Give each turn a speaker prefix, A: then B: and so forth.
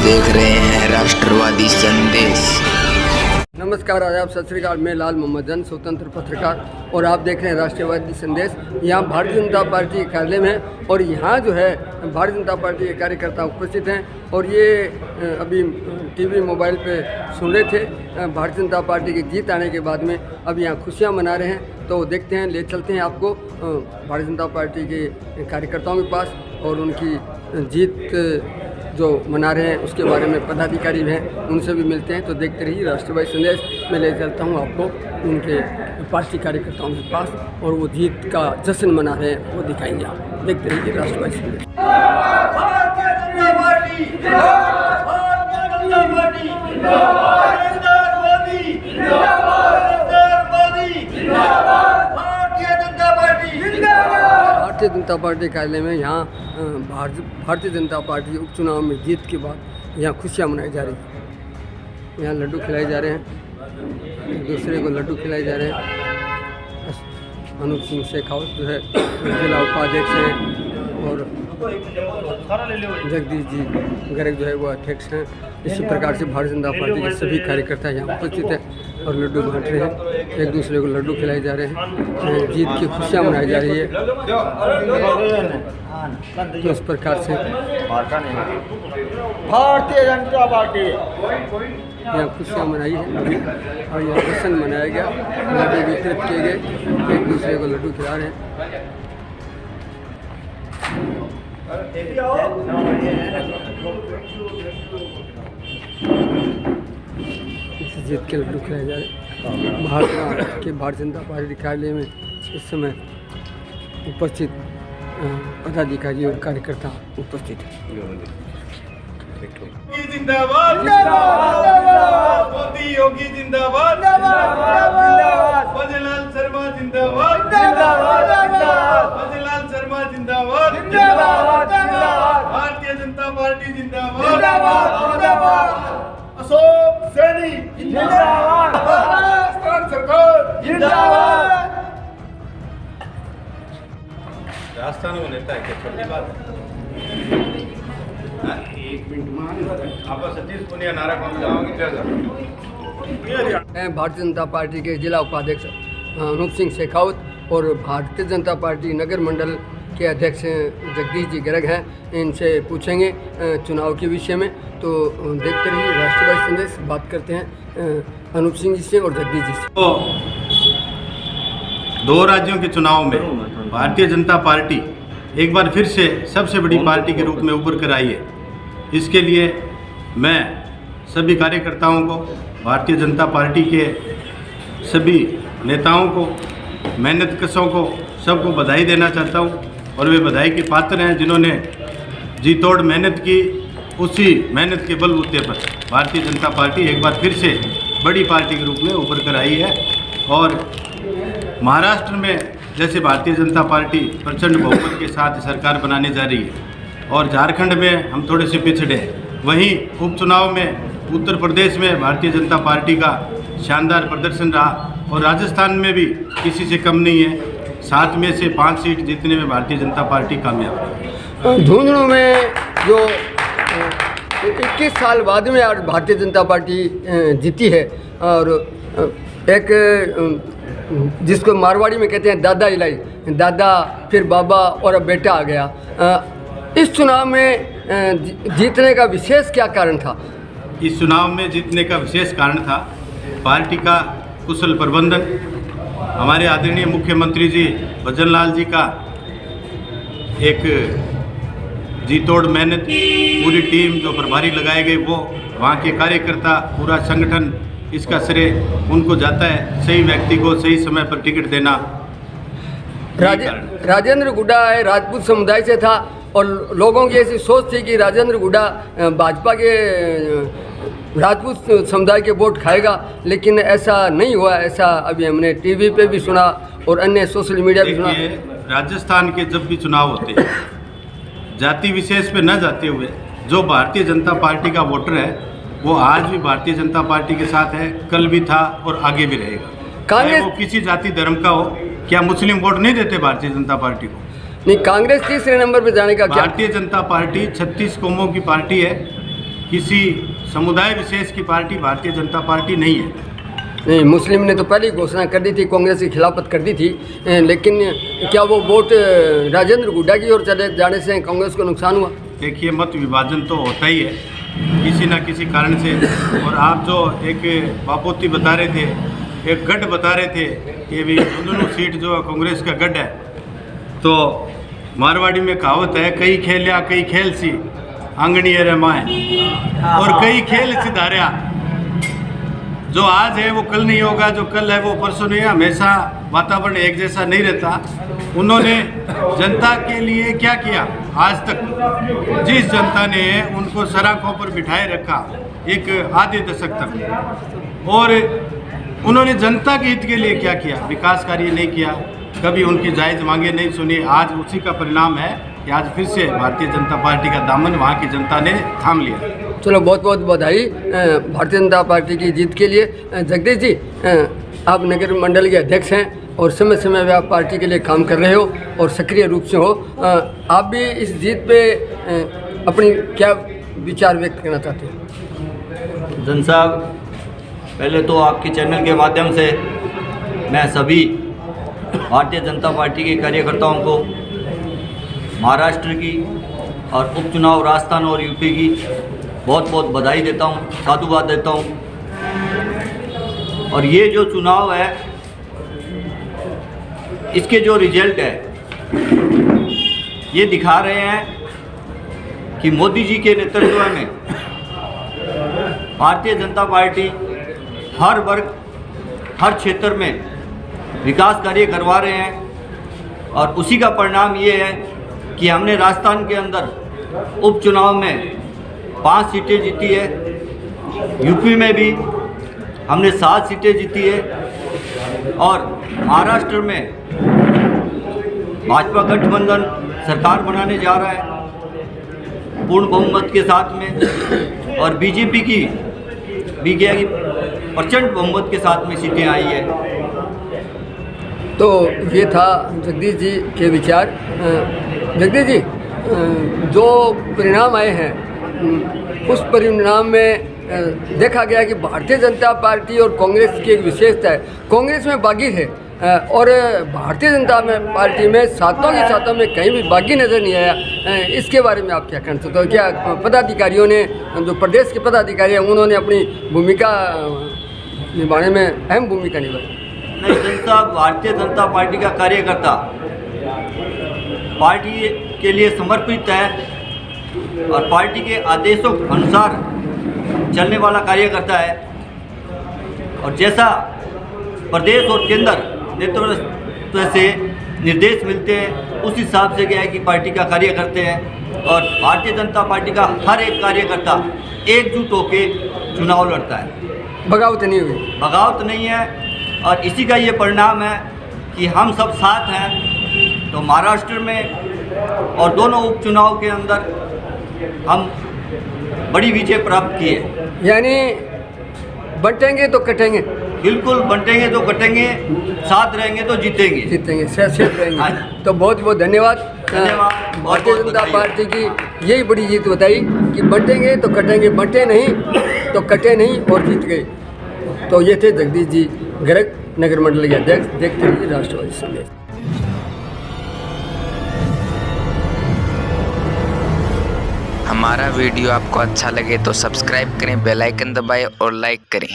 A: देख रहे हैं राष्ट्रवादी संदेश।
B: नमस्कार, आदाब, सत श्री अकाल। मैं लाल मोहम्मद जन, स्वतंत्र पत्रकार, और आप देख रहे हैं राष्ट्रवादी संदेश। यहाँ भारतीय जनता पार्टी के कार्यालय में है और यहाँ जो है भारतीय जनता पार्टी के कार्यकर्ता उपस्थित हैं और ये अभी टीवी मोबाइल पे सुन रहे थे भारतीय जनता पार्टी की जीत आने के बाद में अब यहाँ खुशियाँ मना रहे हैं। तो देखते हैं, ले चलते हैं आपको भारतीय जनता पार्टी के कार्यकर्ताओं के पास और उनकी जीत जो मना रहे हैं उसके बारे में पदाधिकारी हैं, उनसे भी मिलते हैं। तो देखते रहिए राष्ट्रवादी संदेश। मैं ले चलता हूँ आपको उनके पार्टी कार्यकर्ताओं के पास और वो जीत का जश्न मना रहे हैं, वो दिखाएंगे। आप देखते रहिए राष्ट्रवादी संदेश। भारतीय जनता पार्टी कार्यालय में यहाँ भारतीय जनता पार्टी उपचुनाव में जीत के बाद यहाँ खुशियाँ मनाई जा रही हैं। यहाँ लड्डू खिलाए जा रहे हैं, एक दूसरे को लड्डू खिलाए जा रहे हैं। अनूप सिंह शेखावत जो है जिला उपाध्यक्ष हैं और जगदीश जी गर्ग जो है वो अध्यक्ष हैं। इसी प्रकार से भारतीय जनता पार्टी के सभी कार्यकर्ता यहाँ उपस्थित हैं और लड्डू बांट रहे हैं, एक दूसरे को लड्डू खिलाए जा रहे हैं। जीत की खुशियाँ मनाई जा रही है। तो इस प्रकार से
C: भारतीय जनता पार्टी
B: यहाँ खुशियाँ मनाई है और यहाँ जश्न मनाया गया, लड्डू वितरित किए गए, एक दूसरे को लड्डू खिला रहे हैं। जीत के लड्डू खिलाए जा रहे भारतीय जनता पार्टी कार्यालय में इस समय उपस्थित पदाधिकारी और कार्यकर्ता उपस्थित हैं।
C: जिंदाबाद मोदी योगी जिंदाबाद, भजनलाल शर्मा जिंदाबाद, भजनलाल शर्मा जिंदाबाद, भारतीय जनता पार्टी जिंदाबाद, अशोक सैनी जिंदाबाद, राजस्थान सरकार जिंदाबाद। राजस्थान में नेता है क्या छोटी बात है? एक मिनट में आप सतीश पुनिया नारा कौन लगाओगे?
B: भारतीय जनता पार्टी के जिला उपाध्यक्ष अनूप सिंह शेखावत और भारतीय जनता पार्टी नगर मंडल के अध्यक्ष जगदीश जी गर्ग हैं। इनसे पूछेंगे चुनाव के विषय में। तो देखते रहिए राष्ट्रवादी संदेश। बात करते हैं अनूप सिंह जी से और जगदीश जी से।
C: तो दो राज्यों के चुनाव में भारतीय जनता पार्टी एक बार फिर से सबसे बड़ी पार्टी के रूप में उभर कर आई है। इसके लिए मैं सभी कार्यकर्ताओं को, भारतीय जनता पार्टी के सभी नेताओं को, मेहनतकशों को, सबको बधाई देना चाहता हूं और वे बधाई के पात्र हैं जिन्होंने जी तोड़ मेहनत की। उसी मेहनत के बलबूते पर भारतीय जनता पार्टी एक बार फिर से बड़ी पार्टी के रूप में उभर कर आई है। और महाराष्ट्र में जैसे भारतीय जनता पार्टी प्रचंड बहुमत के साथ सरकार बनाने जा रही है और झारखंड में हम थोड़े से पिछड़े हैं, वहीं उपचुनाव में उत्तर प्रदेश में भारतीय जनता पार्टी का शानदार प्रदर्शन रहा और राजस्थान में भी किसी से कम नहीं है। 7 में से 5 सीट जीतने में भारतीय जनता पार्टी कामयाब है।
B: झुंझुनू में जो 21 साल बाद में आज भारतीय जनता पार्टी जीती है और एक जिसको मारवाड़ी में कहते हैं दादा इलाई, दादा फिर बाबा और अब बेटा आ गया। इस चुनाव में जीतने का विशेष क्या कारण था?
C: इस चुनाव में जीतने का विशेष कारण था पार्टी का कुशल प्रबंधन, हमारे आदरणीय मुख्यमंत्री जी भजनलाल जी का एक जी तोड़ मेहनत, पूरी टीम जो प्रभारी लगाए गए वो, वहाँ के कार्यकर्ता, पूरा संगठन, इसका श्रेय उनको जाता है। सही व्यक्ति को सही समय पर टिकट देना।
B: राजेंद्र गुड्डा है, राजपूत समुदाय से था और लोगों की ऐसी सोच थी कि राजेंद्र गुड्डा भाजपा के राजपूत समुदाय के वोट खाएगा, लेकिन ऐसा नहीं हुआ। ऐसा अभी हमने टीवी पे भी सुना और अन्य सोशल मीडिया भी सुना।
C: राजस्थान के जब भी चुनाव होते हैं, जाति विशेष पे न जाते हुए जो भारतीय जनता पार्टी का वोटर है वो आज भी भारतीय जनता पार्टी के साथ है, कल भी था और आगे भी रहेगा। कांग्रेस वो किसी जाति धर्म का हो, क्या मुस्लिम वोट नहीं देते भारतीय जनता पार्टी को?
B: नहीं, कांग्रेस तीसरे नंबर पर जाने का क्या?
C: भारतीय जनता पार्टी 36 कौमों की पार्टी है। किसी समुदाय विशेष की पार्टी भारतीय जनता पार्टी नहीं है।
B: नहीं, मुस्लिम ने तो पहले ही घोषणा कर दी थी, कांग्रेस की खिलाफत कर दी थी, लेकिन क्या वो वोट राजेंद्र गुड्डा की ओर चले जाने से कांग्रेस को नुकसान हुआ? देखिए,
C: मत विभाजन तो होता ही है किसी न किसी कारण से। और आप जो एक बापोती बता रहे थे, एक गढ़ बता रहे थे कि भी दोनों सीट जो कांग्रेस का गढ़ है, तो मारवाड़ी में कहावत है, कई खेलिया कई खेल सी आंगनी रे माए, और कई खेल सी धारिया। जो आज है वो कल नहीं होगा, जो कल है वो परसों नहीं है। हमेशा वातावरण एक जैसा नहीं रहता। उन्होंने जनता के लिए क्या किया आज तक? जिस जनता ने उनको सराखों पर बिठाए रखा एक आधे दशक तक, और उन्होंने जनता के हित के लिए क्या किया? विकास कार्य नहीं किया, कभी उनकी जायज़ मांगे नहीं सुनी। आज उसी का परिणाम है कि आज फिर से भारतीय जनता पार्टी का दामन वहाँ की जनता ने थाम लिया।
B: चलो, बहुत बहुत बधाई भारतीय जनता पार्टी की जीत के लिए। जगदीश जी, आप नगर मंडल के अध्यक्ष हैं और समय समय पे आप पार्टी के लिए काम कर रहे हो और सक्रिय रूप से हो। आप भी इस जीत पे अपनी क्या विचार व्यक्त करना चाहते हैं?
D: जन साहब, पहले तो आपके चैनल के माध्यम से मैं सभी भारतीय जनता पार्टी के कार्यकर्ताओं को महाराष्ट्र की और उपचुनाव राजस्थान और यूपी की बहुत बहुत बधाई देता हूँ, साधुवाद देता हूँ। और ये जो चुनाव है, इसके जो रिजल्ट है, ये दिखा रहे हैं कि मोदी जी के नेतृत्व में भारतीय जनता पार्टी हर वर्ग, हर क्षेत्र में विकास कार्य करवा रहे हैं। और उसी का परिणाम ये है कि हमने राजस्थान के अंदर उपचुनाव में 5 सीटें जीती है, यूपी में भी हमने 7 सीटें जीती है, और महाराष्ट्र में भाजपा गठबंधन सरकार बनाने जा रहा है पूर्ण बहुमत के साथ में, और बीजेपी की भी क्या कि प्रचंड बहुमत के साथ में सीटें आई है।
B: तो ये था जगदीश जी के विचार। जगदीश जी, जो परिणाम आए हैं उस परिणाम में देखा गया कि भारतीय जनता पार्टी और कांग्रेस की एक विशेषता है, कांग्रेस में बागी है और भारतीय जनता पार्टी में सातों के सातों में कहीं भी बागी नज़र नहीं आया। इसके बारे में आप क्या कहना चाहते हो? क्या पदाधिकारियों ने, जो प्रदेश के पदाधिकारी हैं, उन्होंने अपनी भूमिका निभाने में अहम भूमिका निभाई?
D: नहीं जन साहब, भारतीय जनता पार्टी का कार्यकर्ता पार्टी के लिए समर्पित है और पार्टी के आदेशों के अनुसार चलने वाला कार्यकर्ता है। और जैसा प्रदेश और केंद्र नेतृत्व से निर्देश मिलते हैं, उस हिसाब से क्या है कि पार्टी का कार्य करते हैं। और भारतीय जनता पार्टी का हर एक कार्यकर्ता एकजुट होकर चुनाव लड़ता है।
B: बगावत नहीं हुई? बगावत
D: नहीं है। और इसी का ये परिणाम है कि हम सब साथ हैं। तो महाराष्ट्र में और दोनों उपचुनाव के अंदर हम बड़ी विजय प्राप्त की है।
B: यानी बंटेंगे तो कटेंगे?
D: बिल्कुल, बंटेंगे तो कटेंगे, साथ रहेंगे तो जीतेंगे।
B: जीतेंगे, सेफ रहेंगे। तो बहुत बहुत धन्यवाद। भारतीय जनता पार्टी की यही बड़ी जीत बताई कि बंटेंगे तो कटेंगे, बंटे नहीं तो कटे नहीं और जीत गए। तो ये थे जगदीश जी गर्ग, नगर मंडल के अध्यक्ष। देखते रहिए राष्ट्रवादी संदेश।
A: हमारा वीडियो आपको अच्छा लगे तो सब्सक्राइब करें, बेल आइकन दबाएं और लाइक करें।